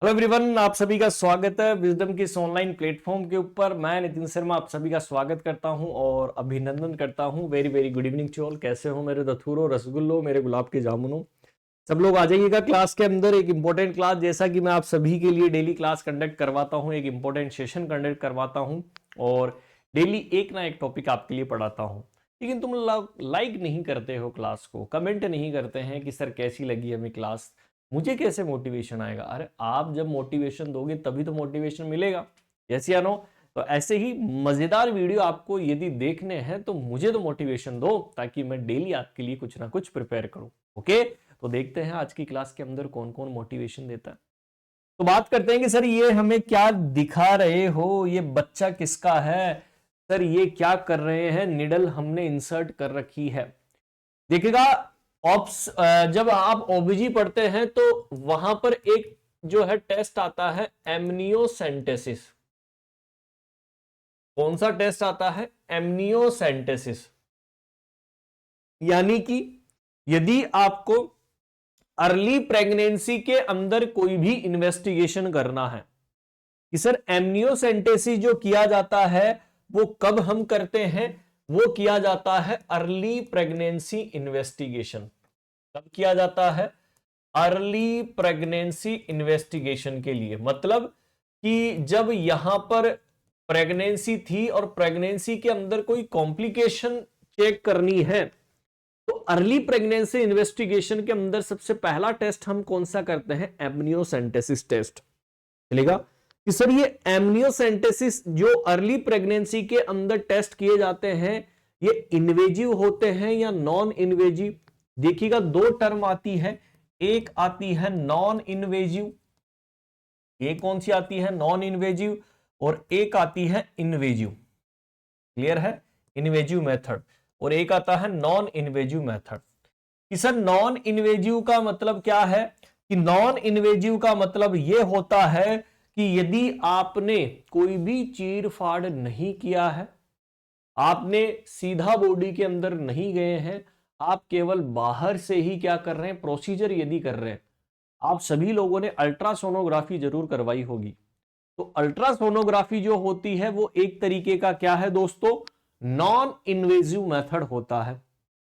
Hello everyone, आप सभी का स्वागत है विजडम के इस ऑनलाइन प्लेटफॉर्म के ऊपर। मैं नितिन शर्मा आप सभी का स्वागत करता हूं और अभिनंदन करता हूं। Very very good evening to all. कैसे हो मेरे दथुरो, रसगुल्लो, मेरे गुलाब के जामुनों। सब लोग आ जाइएगा क्लास के अंदर। एक इंपॉर्टेंट क्लास, जैसा कि मैं आप सभी के लिए डेली क्लास कंडक्ट करवाता हूं, एक इंपॉर्टेंट सेशन कंडक्ट करवाता हूं और डेली एक ना एक टॉपिक आपके लिए पढ़ाता हूं। लेकिन तुम लोग लाइक नहीं करते हो क्लास को, कमेंट नहीं करते हैं कि सर कैसी लगी हमें क्लास, मुझे कैसे मोटिवेशन आएगा। अरे आप जब मोटिवेशन दोगे तभी तो मोटिवेशन मिलेगा। यस या नो? तो ऐसे ही मजेदार वीडियो आपको यदि देखने हैं तो मुझे तो मोटिवेशन दो, ताकि मैं डेली आपके लिए कुछ ना कुछ प्रिपेयर करूं। ओके, तो देखते हैं आज की क्लास के अंदर कौन कौन मोटिवेशन देता है। तो बात करते हैं कि सर ये हमें क्या दिखा रहे हो, ये बच्चा किसका है, सर ये क्या कर रहे हैं। निडल हमने इंसर्ट कर रखी है। देखिएगा, ऑप्स जब आप ओबीजी पढ़ते हैं तो वहां पर एक जो है टेस्ट आता है एमनियोसेंटेसिस। कौन सा टेस्ट आता है? एमनियोसेंटेसिस। यानी कि यदि आपको अर्ली प्रेगनेंसी के अंदर कोई भी इन्वेस्टिगेशन करना है कि सर एमनियोसेंटेसिस जो किया जाता है वो कब हम करते हैं, वो किया जाता है अर्ली प्रेगनेंसी इन्वेस्टिगेशन। कब किया जाता है? अर्ली प्रेगनेंसी इन्वेस्टिगेशन के लिए। मतलब कि जब यहां पर प्रेगनेंसी थी और प्रेगनेंसी के अंदर कोई कॉम्प्लिकेशन चेक करनी है, तो अर्ली प्रेगनेंसी इन्वेस्टिगेशन के अंदर सबसे पहला टेस्ट हम कौन सा करते हैं? Amniocentesis test. चलेगा कि सर ये एमनियोसेंटेसिस जो अर्ली प्रेगनेंसी के अंदर टेस्ट किए जाते हैं, ये इन्वेजिव होते हैं या नॉन इन्वेजिव। देखिएगा, दो टर्म आती है, एक आती है नॉन इन्वेजिव, एक कौन सी आती है? नॉन इन्वेजिव, और एक आती है इन्वेजिव। क्लियर है? इन्वेजिव मेथड, और एक आता है नॉन इन्वेजिव मेथड। कि सर नॉन इन्वेजिव का मतलब क्या है? कि नॉन इन्वेजिव का मतलब यह होता है कि यदि आपने कोई भी चीर फाड़ नहीं किया है, आपने सीधा बॉडी के अंदर नहीं गए हैं, आप केवल बाहर से ही क्या कर रहे हैं? प्रोसीजर यदि कर रहे हैं। आप सभी लोगों ने अल्ट्रासोनोग्राफी जरूर करवाई होगी। तो अल्ट्रासोनोग्राफी जो होती है वो एक तरीके का क्या है दोस्तों? नॉन इन्वेजिव मेथड होता है।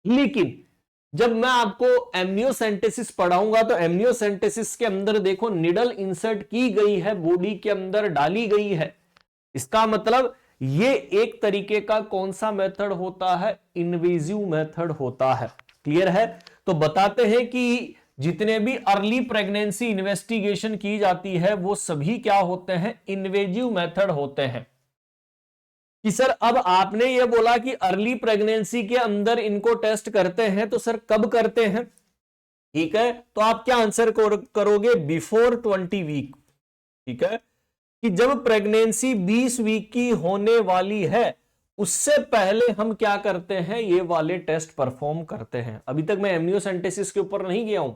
लेकिन जब मैं आपको एमनियोसेंटेसिस पढ़ाऊंगा तो एमनियोसेंटेसिस के अंदर देखो, निडल इंसर्ट की गई है, बॉडी के अंदर डाली गई है। इसका मतलब ये एक तरीके का कौन सा मेथड होता है? इन्वेजिव मेथड होता है। क्लियर है? तो बताते हैं कि जितने भी अर्ली प्रेगनेंसी इन्वेस्टिगेशन की जाती है वो सभी क्या होते हैं? इन्वेजिव मेथड होते हैं। कि सर अब आपने ये बोला कि अर्ली प्रेगनेंसी के अंदर इनको टेस्ट करते हैं, तो सर कब करते हैं? ठीक है, तो आप क्या आंसर करोगे? Before 20 week. ठीक है, कि जब प्रेगनेंसी 20 वीक की होने वाली है उससे पहले हम क्या करते हैं? ये वाले टेस्ट परफॉर्म करते हैं। अभी तक मैं एमनियोसेंटेसिस के ऊपर नहीं गया हूं,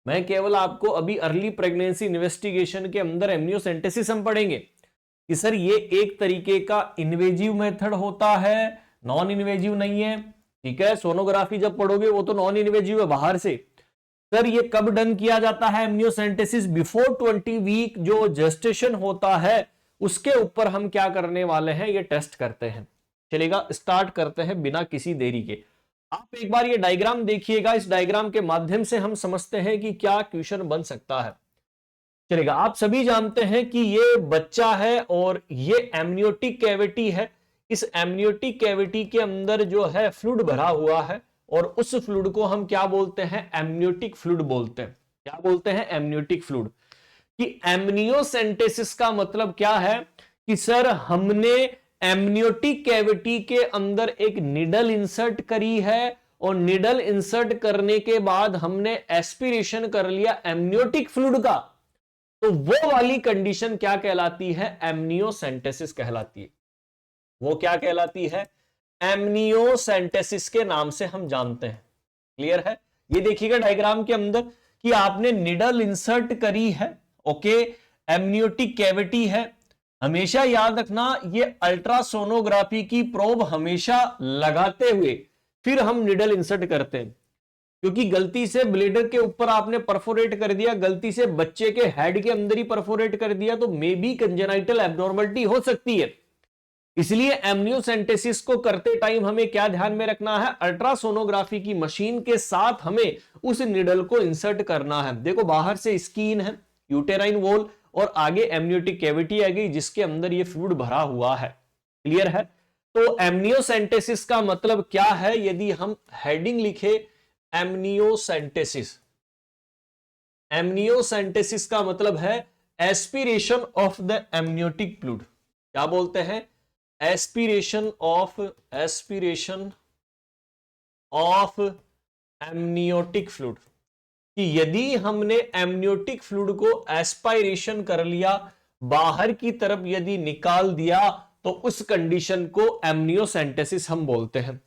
मैं केवल आपको अभी अर्ली प्रेगनेंसी इन्वेस्टिगेशन के अंदर एमनियोसेंटेसिस हम पढ़ेंगे कि सर ये एक तरीके का इन्वेजिव मेथड होता है, नॉन इन्वेजिव नहीं है। ठीक है, सोनोग्राफी जब पढ़ोगे वो तो नॉन इन्वेजिव है बाहर से। सर ये कब डन किया जाता है एमनियोसेंटेसिस? बिफोर 20 वीक जो जेस्टेशन होता है उसके ऊपर हम क्या करने वाले हैं? ये टेस्ट करते हैं। चलेगा, स्टार्ट करते हैं बिना किसी देरी के। आप एक बार ये डायग्राम देखिएगा, इस डायग्राम के माध्यम से हम समझते हैं कि क्या क्वेश्चन बन सकता है। चलेगा, आप सभी जानते हैं कि ये बच्चा है और ये एमनियोटिक कैविटी है। इस एमनियोटिक कैविटी के अंदर जो है फ्लूइड भरा हुआ है और उस फ्लूइड को हम क्या बोलते हैं? एमनियोटिक फ्लूइड बोलते हैं। क्या बोलते हैं? Amniotic fluid. कि एमनियोसेंटेसिस का मतलब क्या है? कि सर हमने एमनियोटिक कैविटी के अंदर एक निडल इंसर्ट करी है और निडल इंसर्ट करने के बाद हमने एस्पिरेशन कर लिया एमनियोटिक फ्लूइड का, तो वो वाली कंडीशन क्या कहलाती है? एमनियोसेंटेसिस कहलाती है। वो क्या कहलाती है? एमनियोसेंटेसिस के नाम से हम जानते हैं। क्लियर है? ये देखिएगा डायग्राम के अंदर कि आपने निडल इंसर्ट करी है। ओके, एमनियोटिक कैविटी है। हमेशा याद रखना, ये अल्ट्रासोनोग्राफी की प्रोब हमेशा लगाते हुए फिर हम निडल इंसर्ट करते हैं। क्योंकि गलती से ब्लेडर के ऊपर आपने परफोरेट कर दिया, गलती से बच्चे के हेड के अंदर ही परफोरेट कर दिया, तो मे बी कंजेनाइटल एब्नॉर्मलिटी हो सकती है। इसलिए एमनियोसेंटेसिस को करते टाइम हमें क्या ध्यान में रखना है, अल्ट्रासोनोग्राफी की मशीन के साथ हमें उस निडल को इंसर्ट करना है। देखो बाहर से स्किन है, यूटेराइन वॉल, और आगे एमनियोटिक कैविटी आ गई जिसके अंदर ये फ्लूइड भरा हुआ है। क्लियर है? तो एमनियोसेंटेसिस का मतलब क्या है, यदि हम हेडिंग लिखे एमनियोसेंटेसिस, एमनियोसेंटेसिस का मतलब है aspiration of the amniotic fluid. क्या बोलते हैं? Aspiration of amniotic fluid. कि यदि हमने एमनियोटिक फ्लूइड को एस्पायरेशन कर लिया, बाहर की तरफ यदि निकाल दिया, तो उस कंडीशन को एमनियोसेंटेसिस हम बोलते हैं।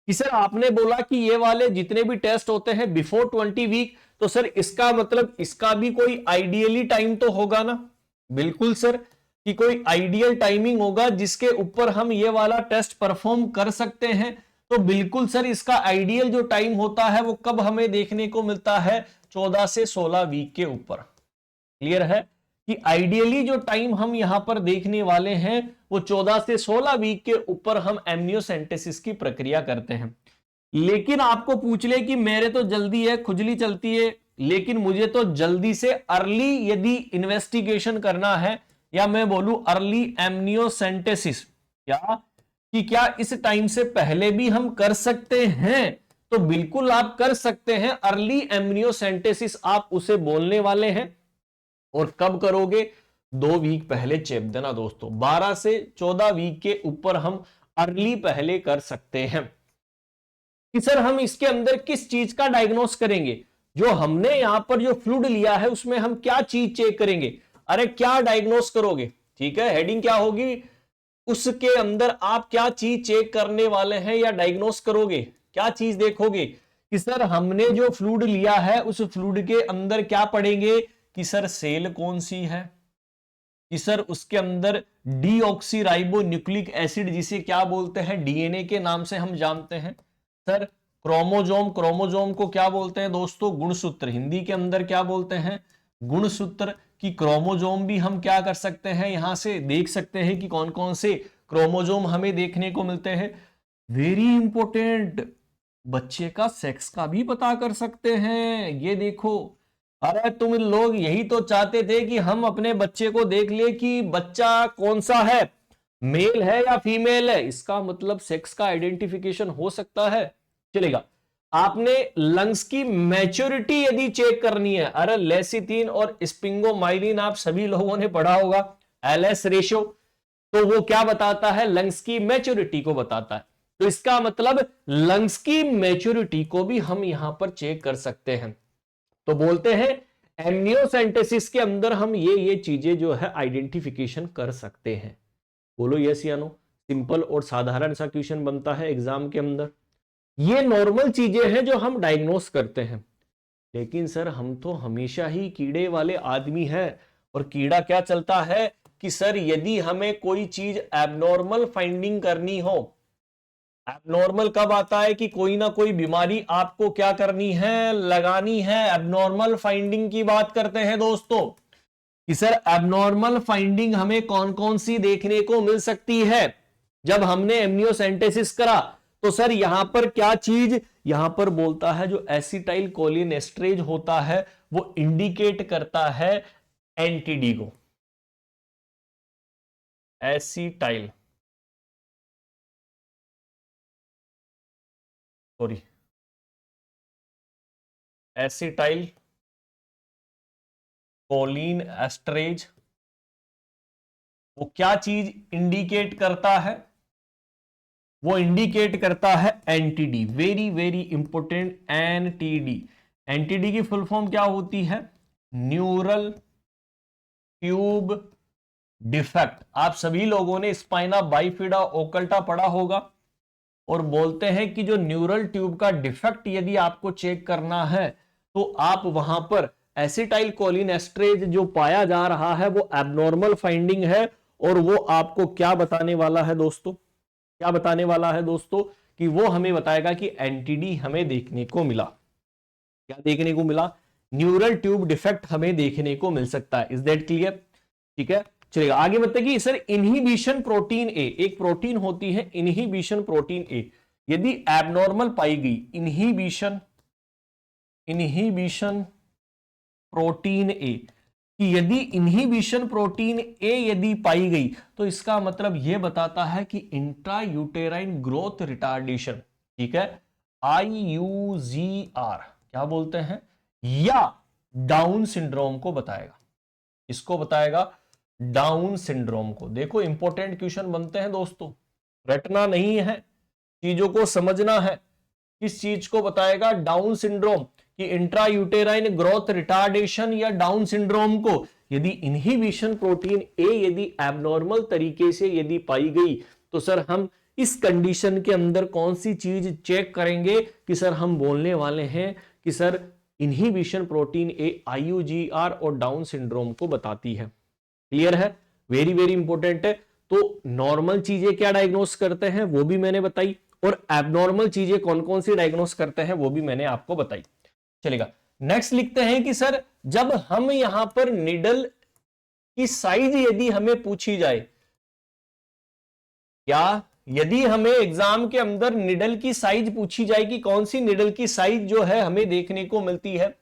कि सर आपने बोला कि ये वाले जितने भी टेस्ट होते हैं बिफोर 20 वीक, तो सर इसका मतलब इसका भी कोई आइडियली टाइम तो होगा ना? बिल्कुल सर, कि कोई आइडियल टाइमिंग होगा जिसके ऊपर हम ये वाला टेस्ट परफॉर्म कर सकते हैं। तो बिल्कुल सर, इसका आइडियल जो टाइम होता है वो कब हमें देखने को मिलता है? 14 से 16 वीक के ऊपर। क्लियर है? कि आइडियली जो टाइम हम यहां पर देखने वाले हैं वो 14 से 16 वीक के ऊपर हम एमनियोसेंटेसिस की प्रक्रिया करते हैं। लेकिन आपको पूछ ले कि मेरे तो जल्दी है, खुजली चलती है, लेकिन मुझे तो जल्दी से अर्ली यदि इन्वेस्टिगेशन करना है, या मैं बोलूं अर्ली एमनियोसेंटेसिस, क्या इस टाइम से पहले भी हम कर सकते हैं? तो बिल्कुल आप कर सकते हैं। अर्ली एमनियोसेंटेसिस आप उसे बोलने वाले हैं। और कब करोगे? 2 वीक पहले चेप देना दोस्तों। 12 से 14 वीक के ऊपर हम अर्ली पहले कर सकते हैं। कि सर हम इसके अंदर किस चीज का डायग्नोस करेंगे? जो हमने यहां पर जो फ्लूइड लिया है उसमें हम क्या चीज चेक करेंगे? अरे क्या डायग्नोस करोगे? ठीक है, हेडिंग क्या होगी, उसके अंदर आप क्या चीज चेक करने वाले हैं या डायग्नोस करोगे? क्या चीज देखोगे? कि सर हमने जो फ्लूइड लिया है उस फ्लूइड के अंदर क्या पढ़ेंगे? कि सर सेल कौन सी है, कि सर उसके अंदर डीऑक्सीराइबो न्यूक्लिक एसिड जिसे क्या बोलते हैं, डीएनए के नाम से हम जानते हैं। सर क्रोमोजोम को क्या बोलते हैं दोस्तों? गुणसूत्र। हिंदी के अंदर क्या बोलते हैं? गुणसूत्र। की क्रोमोजोम भी हम क्या कर सकते हैं, यहां से देख सकते हैं कि कौन कौन से क्रोमोजोम हमें देखने को मिलते हैं। वेरी इंपॉर्टेंट, बच्चे का सेक्स का भी पता कर सकते हैं। ये देखो, अरे तुम लोग यही तो चाहते थे कि हम अपने बच्चे को देख ले कि बच्चा कौन सा है, मेल है या फीमेल है। इसका मतलब सेक्स का आइडेंटिफिकेशन हो सकता है, चलेगा। आपने लंग्स की मैच्योरिटी यदि चेक करनी है, अरे लेसिथिन और स्पिंगोमाइलिन आप सभी लोगों ने पढ़ा होगा, एलएस रेशियो, तो वो क्या बताता है? लंग्स की मैच्योरिटी को बताता है। तो इसका मतलब लंग्स की मैच्योरिटी को भी हम यहां पर चेक कर सकते हैं। तो बोलते हैं एमनियोसेंटेसिस के अंदर हम ये चीजें जो है आइडेंटिफिकेशन कर सकते हैं। बोलो यस या नो। सिंपल और साधारण सा क्वेश्चन बनता है एग्जाम के अंदर। ये नॉर्मल चीजें हैं जो हम डायग्नोस करते हैं। लेकिन सर हम तो हमेशा ही कीड़े वाले आदमी हैं, और कीड़ा क्या चलता है कि सर यदि हमें कोई चीज एबनॉर्मल फाइंडिंग करनी हो, एबनॉर्मल कब आता है कि कोई ना कोई बीमारी आपको क्या करनी है, लगानी है। एबनॉर्मल फाइंडिंग की बात करते हैं दोस्तों कि सर एबनॉर्मल फाइंडिंग हमें कौन कौन सी देखने को मिल सकती है जब हमने एमनियोसेंटेसिस करा। तो सर यहां पर क्या चीज, यहां पर बोलता है जो एसिटाइल कोलिन एस्ट्रेज होता है वो इंडिकेट करता है एंटीडी को। एसिटाइल एसिटाइल कोलिन एस्ट्रेज वो क्या चीज इंडिकेट करता है? वो इंडिकेट करता है NTD. Very very important, NTD. NTD की फुल फॉर्म क्या होती है? Neural tube defect. आप सभी लोगों ने स्पाइना बाइफिडा ओकल्टा पढ़ा होगा, और बोलते हैं कि जो न्यूरल ट्यूब का डिफेक्ट यदि आपको चेक करना है तो आप वहां पर एसिटाइल कोलिन एस्ट्रेज जो पाया जा रहा है वो एबनॉर्मल फाइंडिंग है। और वो आपको क्या बताने वाला है दोस्तों? क्या बताने वाला है दोस्तों? कि वो हमें बताएगा कि एनटीडी हमें देखने को मिला। क्या देखने को मिला? न्यूरल ट्यूब डिफेक्ट हमें देखने को मिल सकता है। Is that clear? ठीक है, चलिए आगे बताइए कि सर इनहिबिशन प्रोटीन ए, एक प्रोटीन होती है इनहिबिशन प्रोटीन ए, यदि एबनॉर्मल पाई गई इनहिबिशन प्रोटीन ए, कि यदि इनहिबिशन प्रोटीन ए यदि पाई गई तो इसका मतलब यह बताता है कि इंट्रायूटेराइन ग्रोथ रिटार्डेशन, ठीक है, IUGR क्या बोलते हैं, या डाउन सिंड्रोम को बताएगा। इसको बताएगा डाउन सिंड्रोम को। देखो इंपॉर्टेंट क्वेश्चन बनते हैं दोस्तों, रटना नहीं है, चीजों को समझना है। किस चीज को बताएगा? डाउन सिंड्रोम, कि इंट्रायूटेराइन ग्रोथ रिटार्डेशन या डाउन सिंड्रोम को यदि इनहिबिशन प्रोटीन ए यदि एबनॉर्मल तरीके से यदि पाई गई तो सर हम इस कंडीशन के अंदर कौन सी चीज चेक करेंगे कि सर हम बोलने वाले हैं कि sir inhibition protein A IUGR और डाउन सिंड्रोम को बताती है। क्लियर है? वेरी वेरी इंपॉर्टेंट है। तो नॉर्मल चीजें क्या डायग्नोस करते हैं वो भी मैंने बताई, और एबनॉर्मल चीजें कौन कौन सी डायग्नोस करते हैं वो भी मैंने आपको बताई। चलेगा, नेक्स्ट लिखते हैं कि सर जब हम यहां पर निडल की साइज यदि हमें पूछी जाए, क्या यदि हमें एग्जाम के अंदर निडल की साइज पूछी जाए कि कौन सी निडल की साइज जो है हमें देखने को मिलती है,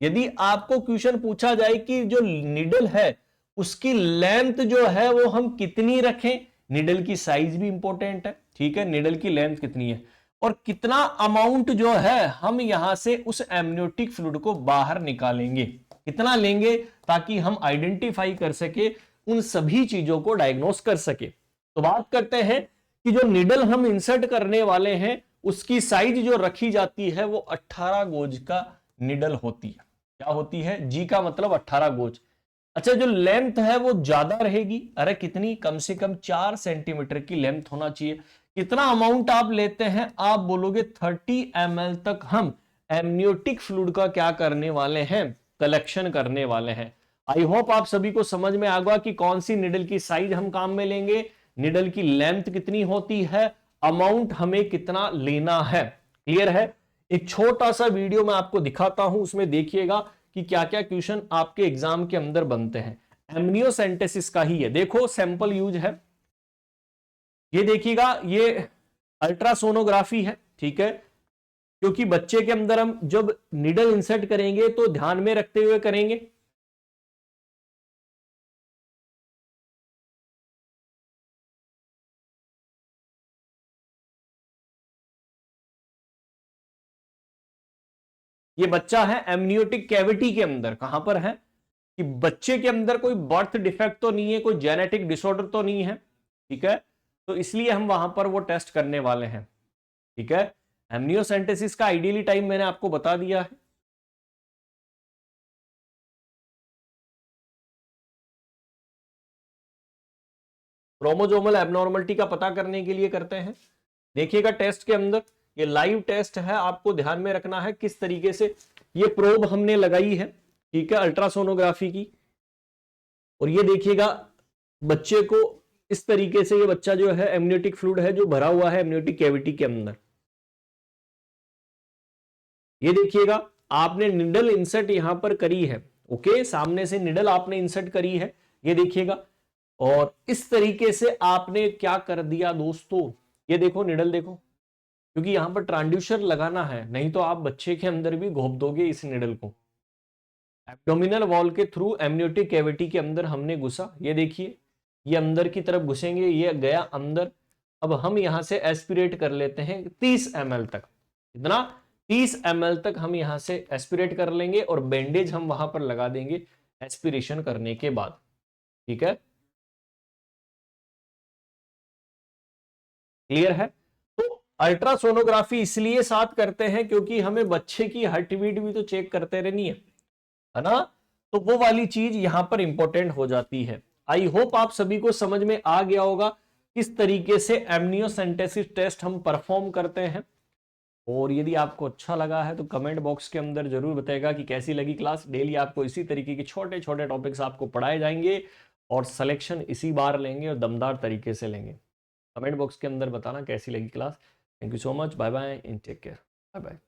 यदि आपको क्वेश्चन पूछा जाए कि जो निडल है उसकी लेंथ जो है वो हम कितनी रखें, निडल की साइज भी इंपॉर्टेंट है, ठीक है, निडल की लेंथ कितनी है और कितना अमाउंट जो है हम यहां से उस एमनियोटिक फ्लूइड को बाहर निकालेंगे, कितना लेंगे, ताकि हम आइडेंटिफाई कर सके, उन सभी चीजों को डायग्नोस कर सके। तो बात करते हैं कि जो निडल हम इंसर्ट करने वाले हैं उसकी साइज जो रखी जाती है वो 18 गोज का निडल होती है। क्या होती है? जी का मतलब 18 गोज। अच्छा, जो लेंथ है वो ज्यादा रहेगी, अरे कितनी, कम से कम 4 सेंटीमीटर की लेंथ होना चाहिए। कितना अमाउंट आप लेते हैं? आप बोलोगे 30 ml तक हम एमनियोटिक फ्लूइड का क्या करने वाले हैं, कलेक्शन करने वाले हैं। आई होप आप सभी को समझ में आ गया कि कौन सी निडल की साइज हम काम में लेंगे, निडल की लेंथ कितनी होती है, अमाउंट हमें कितना लेना है। क्लियर है? एक छोटा सा वीडियो मैं आपको दिखाता हूं, उसमें देखिएगा कि क्या क्या क्वेश्चन आपके एग्जाम के अंदर बनते हैं। एमनियोसेंटेसिस का ही है, देखो सैंपल यूज है, ये देखिएगा, ये अल्ट्रासोनोग्राफी है, ठीक है, क्योंकि बच्चे के अंदर हम जब निडल इंसर्ट करेंगे तो ध्यान में रखते हुए करेंगे। ये बच्चा है एमनियोटिक कैविटी के अंदर, कहां पर है कि बच्चे के अंदर कोई बर्थ डिफेक्ट तो नहीं है, कोई जेनेटिक डिसऑर्डर तो नहीं है, ठीक है, तो इसलिए हम वहां पर वो टेस्ट करने वाले हैं। ठीक है, एमनियोसेंटेसिस का आइडियली टाइम मैंने आपको बता दिया है। क्रोमोजोमल एबनॉर्मलिटी का पता करने के लिए करते हैं। देखिएगा टेस्ट के अंदर, ये लाइव टेस्ट है, आपको ध्यान में रखना है किस तरीके से ये प्रोब हमने लगाई है, ठीक है, अल्ट्रासोनोग्राफी की। और ये देखिएगा बच्चे को इस तरीके से, ये बच्चा जो है एमनियोटिक फ्लूइड है जो भरा हुआ है एमनियोटिक कैविटी के अंदर। ये देखिएगा आपने निडल इंसर्ट यहां पर करी है, ओके, सामने से निडल आपने इंसर्ट करी है, ये देखिएगा, और इस तरीके से आपने क्या कर दिया दोस्तों, ये देखो निडल देखो, क्योंकि यहां पर ट्रांसड्यूसर लगाना है, नहीं तो आप बच्चे के अंदर भी घोप दोगे इस निडल को। एब्डोमिनल वॉल के थ्रू एमनियोटिक कैविटी के अंदर हमने घुसा, ये देखिए, ये अंदर की तरफ घुसेंगे, ये गया अंदर। अब हम यहां से एस्पिरेट कर लेते हैं 30 ml तक, इतना 30 ml तक हम यहां से एस्पिरेट कर लेंगे और बैंडेज हम वहां पर लगा देंगे एस्पिरेशन करने के बाद। ठीक है, क्लियर है? तो अल्ट्रासोनोग्राफी इसलिए साथ करते हैं क्योंकि हमें बच्चे की हार्ट बीट भी तो चेक करते रहनी है ना, तो वो वाली चीज यहां पर इंपॉर्टेंट हो जाती है। आई होप आप सभी को समझ में आ गया होगा किस तरीके से एमनियोसेंटेसिस टेस्ट हम परफॉर्म करते हैं। और यदि आपको अच्छा लगा है तो कमेंट बॉक्स के अंदर जरूर बताएगा कि कैसी लगी क्लास। डेली आपको इसी तरीके के छोटे छोटे टॉपिक्स आपको पढ़ाए जाएंगे और सिलेक्शन इसी बार लेंगे और दमदार तरीके से लेंगे। कमेंट बॉक्स के अंदर बताना कैसी लगी class. Thank you so much, bye bye and take care, bye bye.